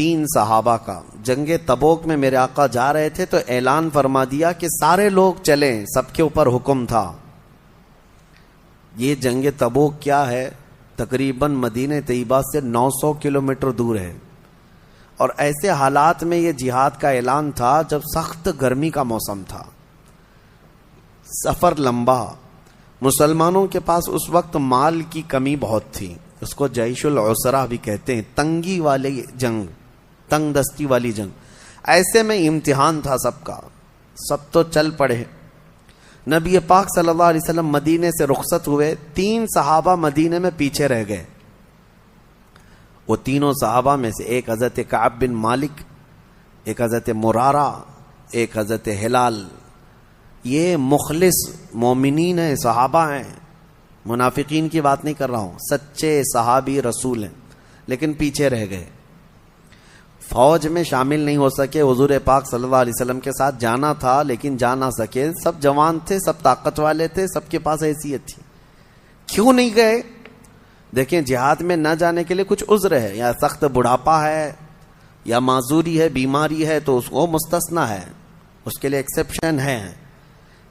3 صحابہ کا جنگ تبوک میں میرے آقا جا رہے تھے تو اعلان فرما دیا کہ سارے لوگ چلیں، سب کے اوپر حکم تھا۔ یہ جنگ تبوک کیا ہے؟ تقریباً مدینہ طیبہ سے 900 کلومیٹر دور ہے، اور ایسے حالات میں یہ جہاد کا اعلان تھا جب سخت گرمی کا موسم تھا، سفر لمبا، مسلمانوں کے پاس اس وقت مال کی کمی بہت تھی، اس کو جیش العسرہ بھی کہتے ہیں، تنگی والی جنگ، تنگ دستی والی جنگ۔ ایسے میں امتحان تھا سب کا، سب تو چل پڑے۔ نبی پاک صلی اللہ علیہ وسلم مدینے سے رخصت ہوئے، 3 صحابہ مدینے میں پیچھے رہ گئے۔ وہ تینوں صحابہ میں سے ایک حضرت کعب بن مالک، ایک حضرت مرارہ، ایک حضرت ہلال، یہ مخلص مومنین ہیں، صحابہ ہیں، منافقین کی بات نہیں کر رہا ہوں، سچے صحابی رسول ہیں، لیکن پیچھے رہ گئے، فوج میں شامل نہیں ہو سکے۔ حضور پاک صلی اللہ علیہ وسلم کے ساتھ جانا تھا لیکن جا نہ سکے، سب جوان تھے، سب طاقت والے تھے، سب کے پاس حیثیت تھی، کیوں نہیں گئے؟ دیکھیں، جہاد میں نہ جانے کے لیے کچھ عذر ہے، یا سخت بڑھاپا ہے، یا معذوری ہے، بیماری ہے، تو اس کو مستثنا ہے، اس کے لیے ایکسیپشن ہے،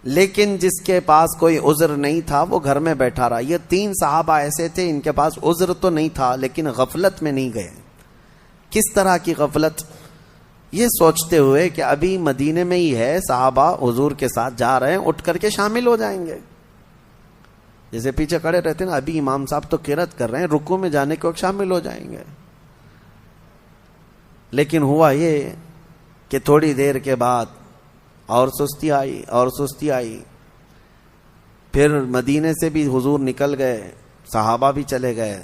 لیکن جس کے پاس کوئی عذر نہیں تھا وہ گھر میں بیٹھا رہا۔ یہ 3 صحابہ ایسے تھے، ان کے پاس عذر تو نہیں تھا لیکن غفلت میں نہیں گئے۔ کس طرح کی غفلت؟ یہ سوچتے ہوئے کہ ابھی مدینے میں ہی ہے، صحابہ حضور کے ساتھ جا رہے ہیں، اٹھ کر کے شامل ہو جائیں گے، جیسے پیچھے کھڑے رہتے ہیں نا، ابھی امام صاحب تو قرات کر رہے ہیں، رکوع میں جانے کے وقت شامل ہو جائیں گے۔ لیکن ہوا یہ کہ تھوڑی دیر کے بعد اور سستی آئی، اور سستی آئی، پھر مدینے سے بھی حضور نکل گئے، صحابہ بھی چلے گئے،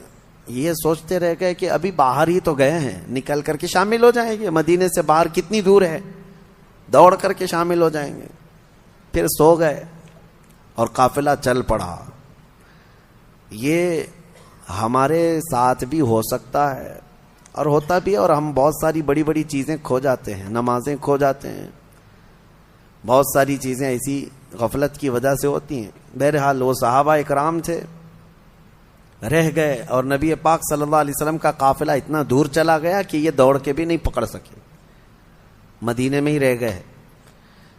یہ سوچتے رہ گئے کہ ابھی باہر ہی تو گئے ہیں، نکل کر کے شامل ہو جائیں گے، مدینے سے باہر کتنی دور ہے، دوڑ کر کے شامل ہو جائیں گے۔ پھر سو گئے اور قافلہ چل پڑا۔ یہ ہمارے ساتھ بھی ہو سکتا ہے اور ہوتا بھی ہے، اور ہم بہت ساری بڑی بڑی چیزیں کھو جاتے ہیں، نمازیں کھو جاتے ہیں، بہت ساری چیزیں ایسی غفلت کی وجہ سے ہوتی ہیں۔ بہرحال وہ صحابہ اکرام تھے، رہ گئے، اور نبی پاک صلی اللہ علیہ وسلم کا قافلہ اتنا دور چلا گیا کہ یہ دوڑ کے بھی نہیں پکڑ سکے، مدینے میں ہی رہ گئے۔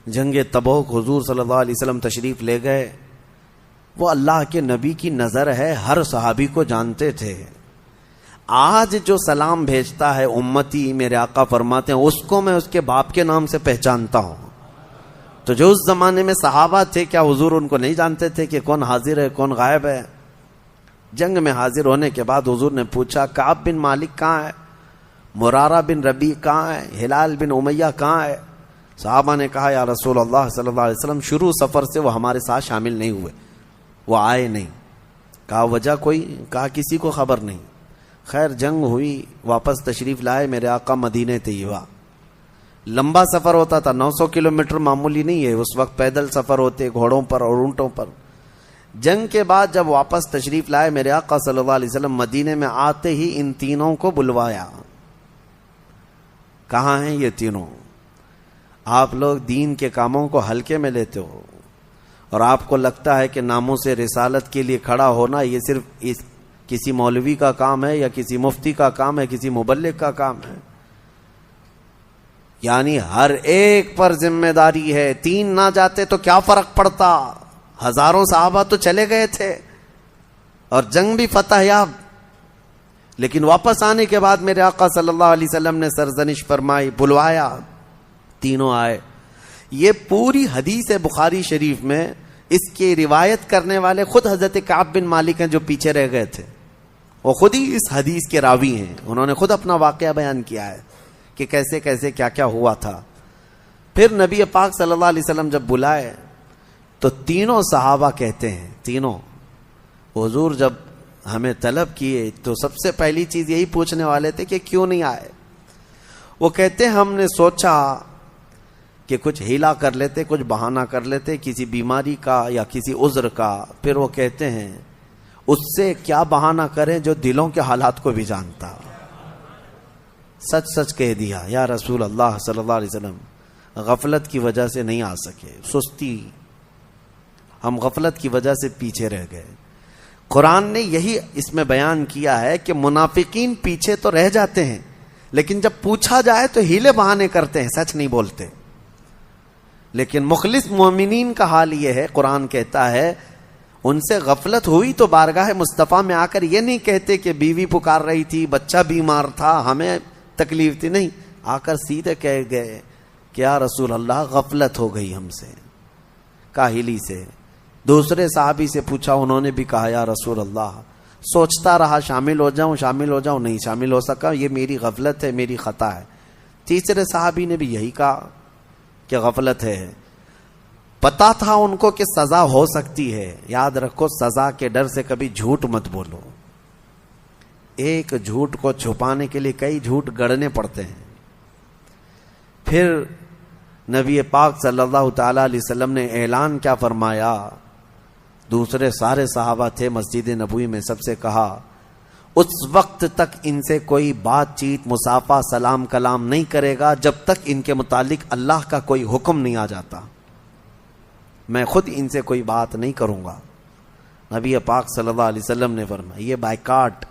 جنگ تبوک حضور صلی اللہ علیہ وسلم تشریف لے گئے، وہ اللہ کے نبی کی نظر ہے، ہر صحابی کو جانتے تھے۔ آج جو سلام بھیجتا ہے امتی، میرے آقا فرماتے ہیں، اس کو میں اس کے باپ کے نام سے پہچانتا ہوں۔ تو جو اس زمانے میں صحابہ تھے، کیا حضور ان کو نہیں جانتے تھے کہ کون حاضر ہے کون غائب ہے؟ جنگ میں حاضر ہونے کے بعد حضور نے پوچھا، کعب بن مالک کہاں ہے؟ مرارہ بن ربیع کہاں ہے؟ ہلال بن امیہ کہاں ہے؟ صحابہ نے کہا، یا رسول اللہ صلی اللہ علیہ وسلم، شروع سفر سے وہ ہمارے ساتھ شامل نہیں ہوئے، وہ آئے نہیں۔ کہا وجہ کوئی؟ کہا کسی کو خبر نہیں۔ خیر جنگ ہوئی، واپس تشریف لائے میرے آقا مدینہ طیبہ۔ لمبا سفر ہوتا تھا، 900 کلومیٹر معمولی نہیں ہے، اس وقت پیدل سفر ہوتے، گھوڑوں پر اور اونٹوں پر۔ جنگ کے بعد جب واپس تشریف لائے میرے آقا صلی اللہ علیہ وسلم مدینے میں، آتے ہی ان تینوں کو بلوایا۔ کہاں ہیں یہ تینوں؟ آپ لوگ دین کے کاموں کو ہلکے میں لیتے ہو، اور آپ کو لگتا ہے کہ ناموس رسالت کے لیے کھڑا ہونا یہ صرف کسی مولوی کا کام ہے، یا کسی مفتی کا کام ہے، کسی مبلغ کا کام ہے۔ یعنی ہر ایک پر ذمہ داری ہے۔ 3 نہ جاتے تو کیا فرق پڑتا؟ ہزاروں صحابہ تو چلے گئے تھے اور جنگ بھی فتح یاب، لیکن واپس آنے کے بعد میرے آقا صلی اللہ علیہ وسلم نے سرزنش فرمائی، بلوایا، تینوں آئے۔ یہ پوری حدیث بخاری شریف میں اس کی روایت کرنے والے خود حضرت کعب بن مالک ہیں جو پیچھے رہ گئے تھے، وہ خود ہی اس حدیث کے راوی ہیں، انہوں نے خود اپنا واقعہ بیان کیا ہے کہ کیسے کیسے کیا کیا ہوا تھا۔ پھر نبی پاک صلی اللہ علیہ وسلم جب بلائے تو تینوں صحابہ کہتے ہیں، تینوں حضور جب ہمیں طلب کیے تو سب سے پہلی چیز یہی پوچھنے والے تھے کہ کیوں نہیں آئے۔ وہ کہتے ہم نے سوچا کہ کچھ ہیلا کر لیتے، کچھ بہانہ کر لیتے، کسی بیماری کا یا کسی عذر کا۔ پھر وہ کہتے ہیں اس سے کیا بہانہ کریں جو دلوں کے حالات کو بھی جانتا۔ سچ سچ کہہ دیا، یا رسول اللہ صلی اللہ علیہ وسلم، غفلت کی وجہ سے نہیں آ سکے، سستی، ہم غفلت کی وجہ سے پیچھے رہ گئے۔ قرآن نے یہی اس میں بیان کیا ہے کہ منافقین پیچھے تو رہ جاتے ہیں لیکن جب پوچھا جائے تو ہیلے بہانے کرتے ہیں، سچ نہیں بولتے. لیکن مخلص مومنین کا حال یہ ہے، قرآن کہتا ہے ان سے غفلت ہوئی تو بارگاہ مصطفیٰ میں آ کر یہ نہیں کہتے کہ بیوی پکار رہی تھی، بچہ بیمار تھا، ہمیں تکلیف تھی، نہیں، آ کر سیدھے کہہ گئے کہ یا رسول اللہ غفلت ہو گئی ہم سے، کاہلی سے. دوسرے صحابی سے پوچھا، انہوں نے بھی کہا یا رسول اللہ سوچتا رہا شامل ہو جاؤں، نہیں شامل ہو سکا، یہ میری غفلت ہے، میری خطا ہے. تیسرے صحابی نے بھی یہی کہا کہ غفلت ہے. پتا تھا ان کو کہ سزا ہو سکتی ہے. یاد رکھو سزا کے ڈر سے کبھی جھوٹ مت بولو. ایک جھوٹ کو چھپانے کے لیے کئی جھوٹ گڑنے پڑتے ہیں. پھر نبی پاک صلی اللہ تعالی علیہ وسلم نے اعلان کیا فرمایا؟ دوسرے سارے صحابہ تھے مسجد نبوی میں، سب سے کہا اس وقت تک ان سے کوئی بات چیت مصافحہ سلام کلام نہیں کرے گا جب تک ان کے متعلق اللہ کا کوئی حکم نہیں آ جاتا. میں خود ان سے کوئی بات نہیں کروں گا. نبی پاک صلی اللہ علیہ وسلم نے فرمایا یہ بائیکاٹ،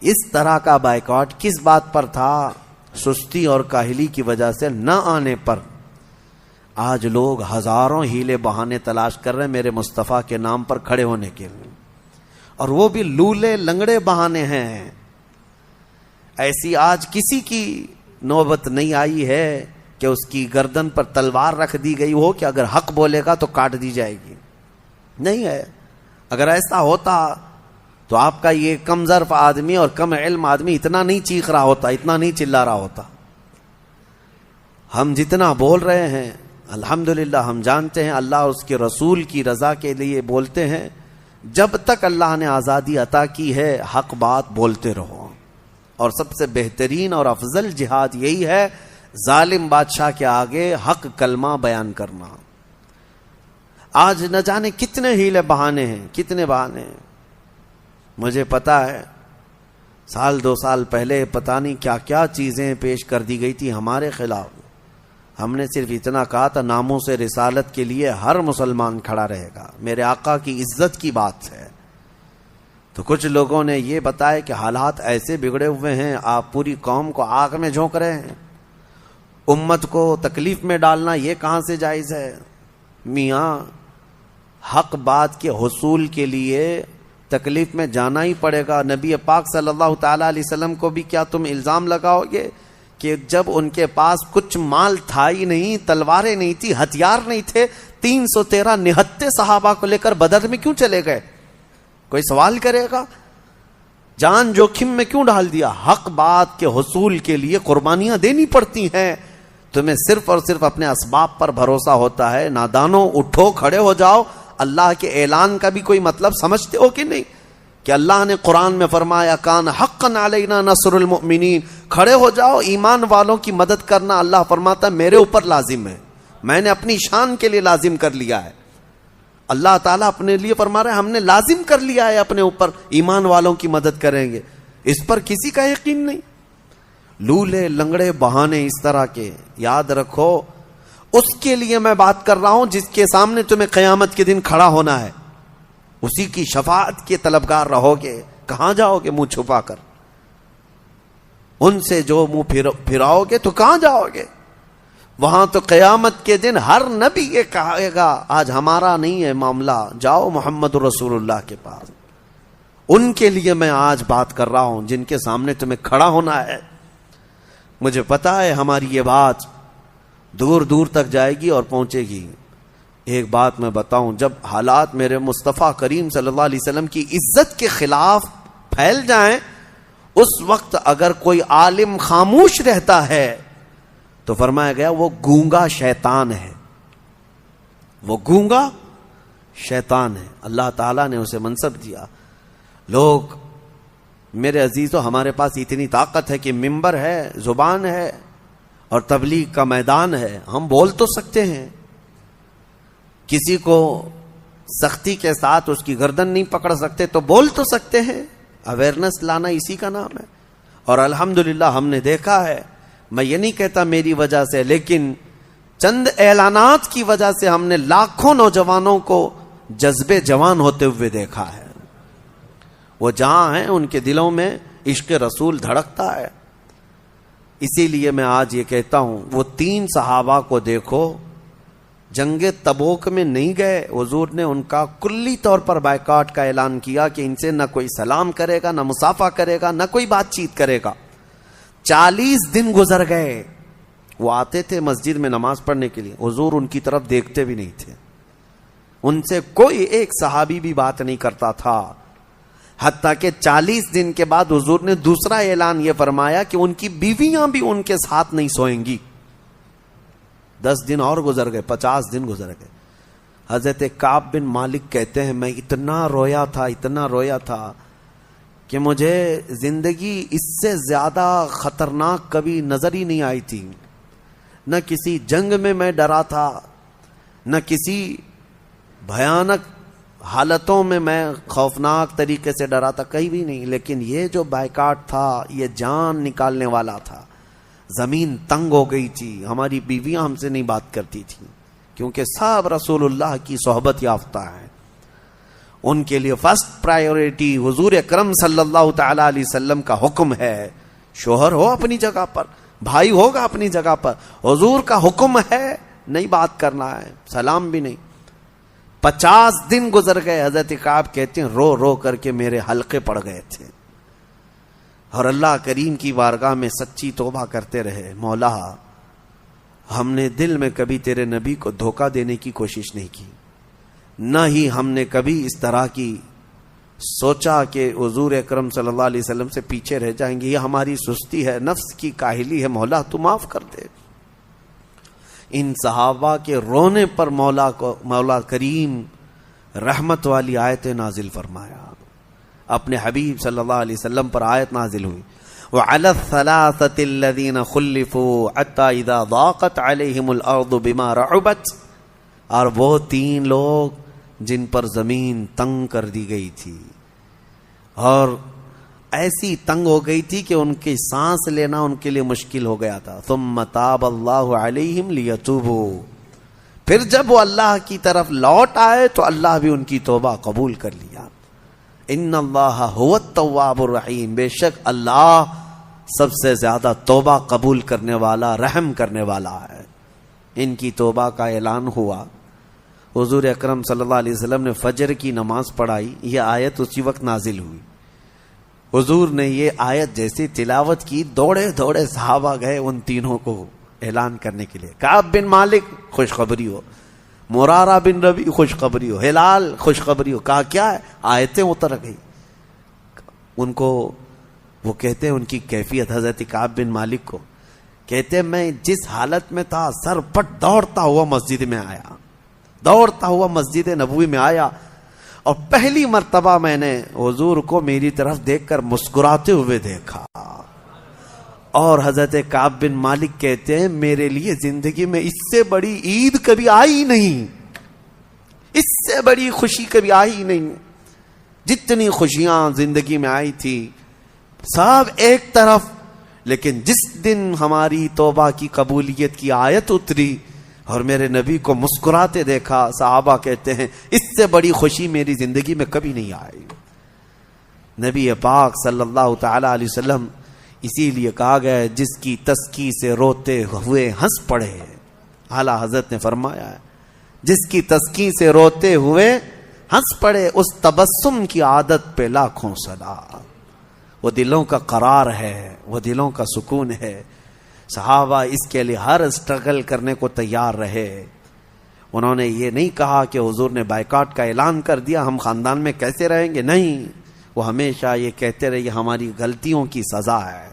اس طرح کا بائیکاٹ کس بات پر تھا؟ سستی اور کاہلی کی وجہ سے نہ آنے پر. آج لوگ ہزاروں ہیلے بہانے تلاش کر رہے ہیں میرے مصطفیٰ کے نام پر کھڑے ہونے کے لیے، اور وہ بھی لولے لنگڑے بہانے ہیں. ایسی آج کسی کی نوبت نہیں آئی ہے کہ اس کی گردن پر تلوار رکھ دی گئی ہو کہ اگر حق بولے گا تو کاٹ دی جائے گی. نہیں ہے. اگر ایسا ہوتا تو آپ کا یہ کم ظرف آدمی اور کم علم آدمی اتنا نہیں چیخ رہا ہوتا، اتنا نہیں چلا رہا ہوتا. ہم جتنا بول رہے ہیں الحمدللہ ہم جانتے ہیں اللہ اور اس کے رسول کی رضا کے لیے بولتے ہیں. جب تک اللہ نے آزادی عطا کی ہے حق بات بولتے رہو. اور سب سے بہترین اور افضل جہاد یہی ہے ظالم بادشاہ کے آگے حق کلمہ بیان کرنا. آج نہ جانے کتنے ہیلے بہانے ہیں، کتنے بہانے ہیں. مجھے پتا ہے 1-2 سال پہلے پتہ نہیں کیا کیا چیزیں پیش کر دی گئی تھی ہمارے خلاف. ہم نے صرف اتنا کہا تھا ناموس رسالت کے لیے ہر مسلمان کھڑا رہے گا، میرے آقا کی عزت کی بات ہے. تو کچھ لوگوں نے یہ بتایا کہ حالات ایسے بگڑے ہوئے ہیں، آپ پوری قوم کو آگ میں جھونک رہے ہیں، امت کو تکلیف میں ڈالنا یہ کہاں سے جائز ہے؟ میاں حق بات کے حصول کے لیے تکلیف میں جانا ہی پڑے گا. نبی پاک صلی اللہ تعالی علیہ وسلم کو بھی کیا تم الزام لگاؤ گے کہ جب ان کے پاس کچھ مال تھا ہی نہیں، تلواریں نہیں تھی، ہتھیار نہیں تھے، 313 نہتے صحابہ کو لے کر بدر میں کیوں چلے گئے؟ کوئی سوال کرے گا؟ جان جوخم میں کیوں ڈال دیا؟ حق بات کے حصول کے لیے قربانیاں دینی پڑتی ہیں. تمہیں صرف اور صرف اپنے اسباب پر بھروسہ ہوتا ہے. نادانوں اٹھو، کھڑے ہو جاؤ. اللہ کے اعلان کا بھی کوئی مطلب سمجھتے ہو کہ نہیں؟ کہ اللہ نے قرآن میں فرمایا کان حقا علینا نصر المؤمنین، کھڑے ہو جاؤ، ایمان والوں کی مدد کرنا اللہ فرماتا ہے میرے اوپر لازم ہے، میں نے اپنی شان کے لیے لازم کر لیا ہے. اللہ تعالیٰ اپنے لیے فرما رہا ہے ہم نے لازم کر لیا ہے اپنے اوپر ایمان والوں کی مدد کریں گے. اس پر کسی کا یقین نہیں. لولے لنگڑے بہانے اس طرح کے یاد رکھو. اس کے لیے میں بات کر رہا ہوں جس کے سامنے تمہیں قیامت کے دن کھڑا ہونا ہے. اسی کی شفاعت کے طلبگار رہو گے. کہاں جاؤ گے منہ چھپا کر؟ ان سے جو منہ پھراؤ گے تو کہاں جاؤ گے؟ وہاں تو قیامت کے دن ہر نبی یہ کہے گا آج ہمارا نہیں ہے معاملہ، جاؤ محمد رسول اللہ کے پاس. ان کے لیے میں آج بات کر رہا ہوں جن کے سامنے تمہیں کھڑا ہونا ہے. مجھے پتا ہے ہماری یہ بات دور دور تک جائے گی اور پہنچے گی. ایک بات میں بتاؤں، جب حالات میرے مصطفیٰ کریم صلی اللہ علیہ وسلم کی عزت کے خلاف پھیل جائیں، اس وقت اگر کوئی عالم خاموش رہتا ہے تو فرمایا گیا وہ گونگا شیطان ہے. وہ گونگا شیطان ہے. اللہ تعالیٰ نے اسے منصب دیا. لوگ میرے عزیزو ہمارے پاس اتنی طاقت ہے کہ منبر ہے، زبان ہے اور تبلیغ کا میدان ہے. ہم بول تو سکتے ہیں. کسی کو سختی کے ساتھ اس کی گردن نہیں پکڑ سکتے تو بول تو سکتے ہیں. اویئرنس لانا اسی کا نام ہے. اور الحمدللہ ہم نے دیکھا ہے، میں یہ نہیں کہتا میری وجہ سے، لیکن چند اعلانات کی وجہ سے ہم نے لاکھوں نوجوانوں کو جذبے جوان ہوتے ہوئے دیکھا ہے. وہ جہاں ہیں ان کے دلوں میں عشق رسول دھڑکتا ہے. اسی لیے میں آج یہ کہتا ہوں وہ 3 صحابہ کو دیکھو، جنگ تبوک میں نہیں گئے، حضور نے ان کا کلی طور پر بائیکاٹ کا اعلان کیا کہ ان سے نہ کوئی سلام کرے گا، نہ مصافحہ کرے گا، نہ کوئی بات چیت کرے گا. 40 دن گزر گئے. وہ آتے تھے مسجد میں نماز پڑھنے کے لیے، حضور ان کی طرف دیکھتے بھی نہیں تھے، ان سے کوئی ایک صحابی بھی بات نہیں کرتا تھا. حتیٰ کہ 40 دن کے بعد حضور نے دوسرا اعلان یہ فرمایا کہ ان کی بیویاں بھی ان کے ساتھ نہیں سوئیں گی. 10 دن اور گزر گئے، 50 دن گزر گئے. حضرت کعب بن مالک کہتے ہیں میں اتنا رویا تھا کہ مجھے زندگی اس سے زیادہ خطرناک کبھی نظر ہی نہیں آئی تھی. نہ کسی جنگ میں ڈرا تھا، نہ کسی بھیانک حالتوں میں خوفناک طریقے سے ڈرا تھا، کہیں بھی نہیں. لیکن یہ جو بائیکاٹ تھا یہ جان نکالنے والا تھا. زمین تنگ ہو گئی تھی، ہماری بیویاں ہم سے نہیں بات کرتی تھیں کیونکہ سب رسول اللہ کی صحبت یافتہ ہیں. ان کے لیے فرسٹ پرائیورٹی حضور اکرم صلی اللہ تعالی علیہ وسلم کا حکم ہے. شوہر ہو اپنی جگہ پر، بھائی ہوگا اپنی جگہ پر، حضور کا حکم ہے نہیں بات کرنا ہے، سلام بھی نہیں. 50 دن گزر گئے. حضرت کعب کہتے ہیں رو رو کر کے میرے حلقے پڑ گئے تھے اور اللہ کریم کی بارگاہ میں سچی توبہ کرتے رہے. مولا ہم نے دل میں کبھی تیرے نبی کو دھوکہ دینے کی کوشش نہیں کی، نہ ہی ہم نے کبھی اس طرح کی سوچا کہ حضور اکرم صلی اللہ علیہ وسلم سے پیچھے رہ جائیں گے. یہ ہماری سستی ہے، نفس کی کاہلی ہے. مولا تو معاف کر دے. ان صحابہ کے رونے پر مولا کریم رحمت والی آیتیں نازل فرمایا. اپنے حبیب صلی اللہ علیہ وسلم پر آیت نازل ہوئی وَعَلَى الثَّلَاثَةِ الَّذِينَ خُلِّفُوا حَتَّى إِذَا ضَاقَتْ عَلَيْهِمُ الْأَرْضُ بِمَا رَحُبَتْ. اور وہ 3 لوگ جن پر زمین تنگ کر دی گئی تھی اور ایسی تنگ ہو گئی تھی کہ ان کی سانس لینا ان کے لیے مشکل ہو گیا تھا. ثُمَّ تَابَ اللَّهُ عَلَيْهِمْ لِيَتُوبُوا. پھر جب وہ اللہ کی طرف لوٹ آئے تو اللہ بھی ان کی توبہ قبول کر لیا. ان اللہ هو التواب الرحیم. بے شک اللہ سب سے زیادہ توبہ قبول کرنے والا، رحم کرنے والا ہے. ان کی توبہ کا اعلان ہوا. حضور اکرم صلی اللہ علیہ وسلم نے فجر کی نماز پڑھائی. یہ آیت اسی وقت نازل ہوئی. حضور نے یہ آیت جیسے تلاوت کی، دوڑے دوڑے صحابہ گئے ان تینوں کو اعلان کرنے کے لیے. کعب بن مالک خوشخبری ہو، مرارہ بن ربی خوشخبری ہو، ہلال خوشخبری ہو. کہا کیا ہے؟ آیتیں اتر گئی. ان کو وہ کہتے ہیں ان کی کیفیت حضرت کعب بن مالک کو کہتے ہیں میں جس حالت میں تھا سر پٹ دوڑتا ہوا مسجد میں آیا، دوڑتا ہوا مسجد نبوی میں آیا اور پہلی مرتبہ میں نے حضور کو میری طرف دیکھ کر مسکراتے ہوئے دیکھا. اور حضرت کعب بن مالک کہتے ہیں میرے لیے زندگی میں اس سے بڑی عید کبھی آئی نہیں، اس سے بڑی خوشی کبھی آئی نہیں. جتنی خوشیاں زندگی میں آئی تھی سب ایک طرف، لیکن جس دن ہماری توبہ کی قبولیت کی آیت اتری اور میرے نبی کو مسکراتے دیکھا، صحابہ کہتے ہیں اس سے بڑی خوشی میری زندگی میں کبھی نہیں آئی. نبی پاک صلی اللہ تعالی علیہ وسلم اسی لیے کہا گیا جس کی تسکی سے روتے ہوئے ہنس پڑے. اعلیٰ حضرت نے فرمایا ہے جس کی تسکی سے روتے ہوئے ہنس پڑے اس تبسم کی عادت پہ لاکھوں صدا. وہ دلوں کا قرار ہے، وہ دلوں کا سکون ہے. صحابہ اس کے لیے ہر اسٹرگل کرنے کو تیار رہے. انہوں نے یہ نہیں کہا کہ حضور نے بائیکاٹ کا اعلان کر دیا ہم خاندان میں کیسے رہیں گے، نہیں. وہ ہمیشہ یہ کہتے رہے یہ ہماری غلطیوں کی سزا ہے.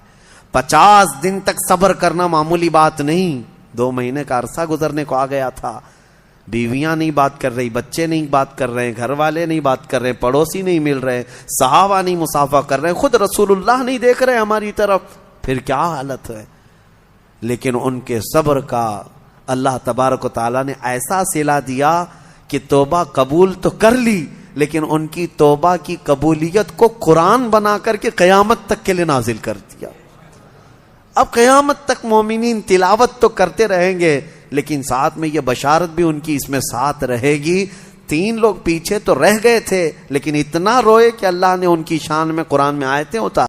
50 دن تک صبر کرنا معمولی بات نہیں. 2 مہینے کا عرصہ گزرنے کو آ گیا تھا. بیویاں نہیں بات کر رہی، بچے نہیں بات کر رہے، گھر والے نہیں بات کر رہے، پڑوسی نہیں مل رہے، صحابہ نہیں مصافحہ کر رہے، خود رسول اللہ نہیں دیکھ رہے ہماری طرف. پھر کیا حالت ہے. لیکن ان کے صبر کا اللہ تبارک و تعالیٰ نے ایسا صلہ دیا کہ توبہ قبول تو کر لی، لیکن ان کی توبہ کی قبولیت کو قرآن بنا کر کے قیامت تک کے لیے نازل کر دیا. اب قیامت تک مومنین تلاوت تو کرتے رہیں گے، لیکن ساتھ میں یہ بشارت بھی ان کی اس میں ساتھ رہے گی. 3 لوگ پیچھے تو رہ گئے تھے لیکن اتنا روئے کہ اللہ نے ان کی شان میں قرآن میں آیتیں اتار